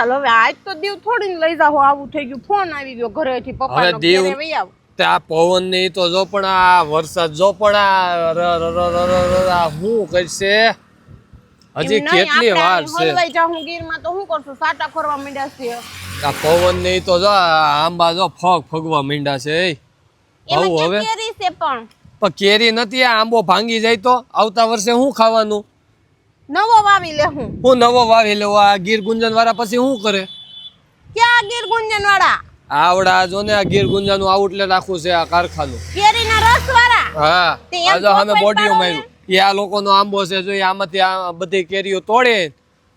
ચાલ હવે આજ તો દીવ થોડી લઈ જાવ આવું થઈ ગયું ફોન આવી ગયો ઘરેથી પપ્પાનો ઘરે વઈ આવ તે આ પવન ને તો જો પણ આ વરસાદ જો પણ આ હું કરશે હજી કેટલી વાર છે હલવાઈ જાઉં ગીરમાં તો હું કરશું સાટા ખોરવા માંડ્યા છે આ પવન ને તો જો આંબા જો ફગવા માંડ્યા છે એમાં હવે કેરી છે પણ કેરી નથી આ આંબો ભાંગી જાય તો આવતા વર્ષે શું ખાવાનું નવો વાવી લે હું નવો વાવી લેવો આ ગીર ગુંજન વાળા પછી શું કરે ક્યાં ગીર ગુંજન વાળા આવડા જો ને આ ગીર ગુંજન નું આઉટલેટ આખું છે આ કારખાનું કેરીના રસ વાળા હા આ જો અમે બોડીઓ માર્યું એ આ લોકોનો આંબો છે જો આમાંથી આ બધી કેરીઓ તોડે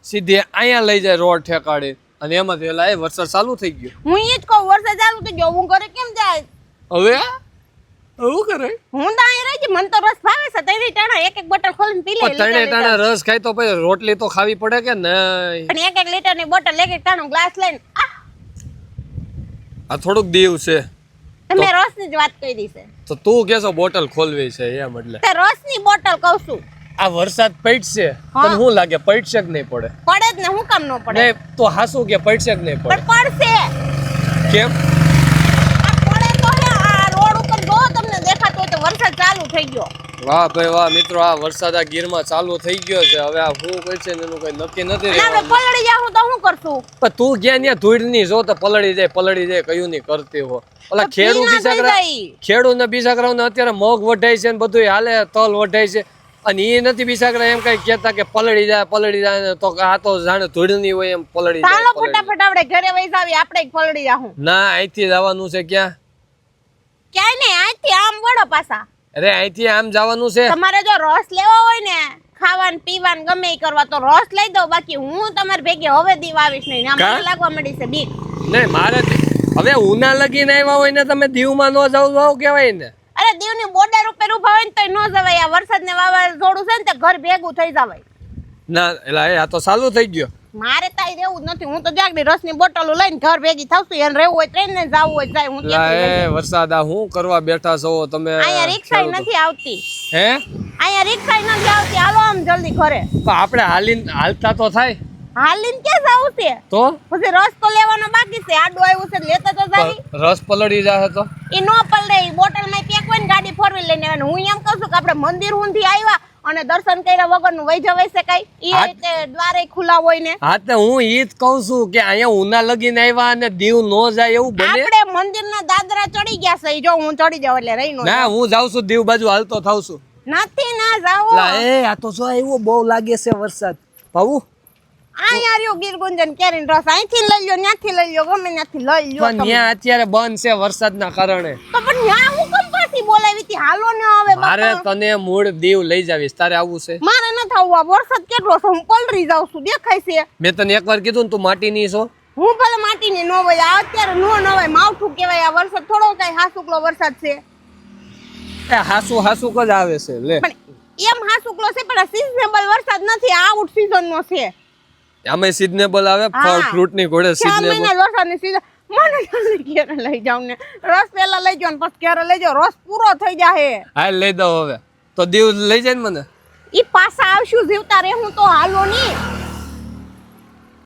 સીધી અહીંયા લઈ જાય રોડ ઠેકાડે અને એમાંથી એલા એ વરસાદ ચાલુ થઈ ગયો હું ઈ જ કહું વરસાદ ચાલુ થઈ ગયો હું ઘરે કેમ જાય હવે એવું કરે હું તો અહીં રહી મને તો રસ ભાવે છે તઈ ટાણા એક બોટલ ખોલીને પી લે તણે ટાણા રસ ખાય તો પછી રોટલી તો ખાવી પડે કે નહીં અને એક લીટર ની બોટલ એક ટાણું ગ્લાસ લઈને આ થોડુંક દીવ છે તમે રસ ની જ વાત કરી છે તો તું કેસો બોટલ ખોલવી છે એમ એટલે તે રસ ની બોટલ કહું છું આ વરસાદ પડશે તને શું લાગે પડશે કે નહીં પડે પડે જ ને હું કામ ન પડે નહીં તો હાસુ કે પડશે કે નહીં પડે પણ પડશે કેમ આ પડે તો હે આ રોડ ઉપર જો તમને દેખાતો હોય તો વરસાદ ચાલુ થઈ ગયો વાહ ભાઈ વાહ મિત્રો આ વરસાદ આ ગીરમાં ચાલુ થઈ ગયો છે હવે આ શું કરશે ને એનું કઈ નક્કી નથી રહેવાનું પલળી જાઉં તો શું કરશું પણ તું ક્યાં ત્યાં ધૂળ ની જો તો પલળી જાય કયું નહીં કરતી હો ઓલા ખેડૂત ને બિસાકરાઓ ને અત્યારે મગ વઢાય છે ને બધું હાલે તલ વઢાય છે અને એ નથી બિસાકરા એમ કઈ કેતા કે પલળી જાય તો આ તો જાણે ધૂળ ની હોય એમ પલળી જાય ચાલો ફટાફટ આપણે ઘરે વઈ જાવી આપણે પલળી જાહું ના અહીંથી જવાનું છે ક્યાંય નહીં અહીંથી આમ વળો પાછા અરે અહીંથી આમ જવાનું છે તમારે જો રસ લેવો હોય ને ખાવાનું પીવાનું ગમે એ કરવા તો રસ લઈ દો બાકી હું તમારી ભેગી હવે દીવ આવીશ નહીં મને લાગવા મળી છે બીક નહીં મારે હવે ઉના લગીને આવ્યા હોય ને તમે દીવમાં ન જાવ કેવાય ને અરે દીવની બોર્ડર ઉપર ઉભા હોય ને તો ન જવાય આ વરસાદ ને વાવાઝોડું છે ને તે ઘર ભેગું થઈ જવાય ના એલા આ તો ચાલુ થઈ ગયો મારે તાઈ રહેવું જ નથી હું તો જાગડી રસની બોટલો લઈને ઘર ભેગી થાવશું એને રહેવું હોય ટ્રેન ને જવું હોય જાય હું વરસાદ આ હું કરવા બેઠા છો તમે અહીંયા રિક્ષા નથી આવતી હે અહીંયા રિક્ષા નથી આવતી હાલો આમ જલ્દી ઘરે આપણે હાલતા તો થાય હાલીને ક્યાં જાવું છે તો પછી રસ તો લેવાનો બાકી છે આડું આવ્યું છે લેતા તો જાવી રસ પલળી જાય તો ઈ નો પલળે બોટલ માં પેક હોય ને ગાડી ફોર વ્હીલ લઈને આવવાનું હું એમ કહું છું કે આપણે મંદિર ઊંધી આવ્યા અને દર્શન કર્યા વગરનું વઈ જવાય છે કઈ ઈ રીતે દ્વારે ખુલ્લા હોય ને હા તો હું ઈ જ કહું છું કે અહીંયા ઉના લગીને આવ્યા અને દીવ નો જાય એવું બને આપણે મંદિરના દાદરા ચડી ગયા છે જો હું ચડી જાવ એટલે રહી નો ના હું જાઉં છું દીવ બાજુ હાલતો થાવ છું નથી ના જાવો આ તો જો આવ્યો બહુ લાગે છે વરસાદ ભાવું આ યાર ગીર ગુંજન કેરીન રસ અહીંથી લઈ લ્યો ત્યાંથી લઈ લ્યો ગમે ત્યાંથી લઈ લ્યો પણ ત્યાં અત્યારે બંધ છે વરસાદના કારણે તો પણ ત્યાં હું કેમ પાછી બોલાવી હતી હાલો ને હવે મારે તને મૂળ દીવ લઈ જાવીશ તારે આવવું છે મારે ન થાવું વરસાદ કેટલો છે હું પલરી જાઉં છું દેખાય છે મેં તને એકવાર કીધું ને તું માટીની છો હું ભલે માટીની નો હોય અત્યારે નો નવાય માવઠું કહેવાય આ વરસાદ થોડો કઈ હાસુકલો વરસાદ છે એ હાસુક જ આવે છે લે પણ એમ હાસુકલો છે પણ સિઝનેબલ વરસાદ નથી આ આઉટ સીઝન નો છે આમે સિઝનેબલ આવે ફળ ફ્રૂટ ની ઘોડે સિઝનેબલ 6 મહિના વરસાદની સીઝન મને જલ્દી ઘરે લઈ જાવ ને રસ પેલા લઈ જાવ ને પછી ઘરે લઈ જાવ રસ પૂરો થઈ જાહે હાલ લઈ દઉં હવે તો દીવ લઈ જાય ને મને ઈ પાછા આવશું જીવતા રે હું તો હાલો ની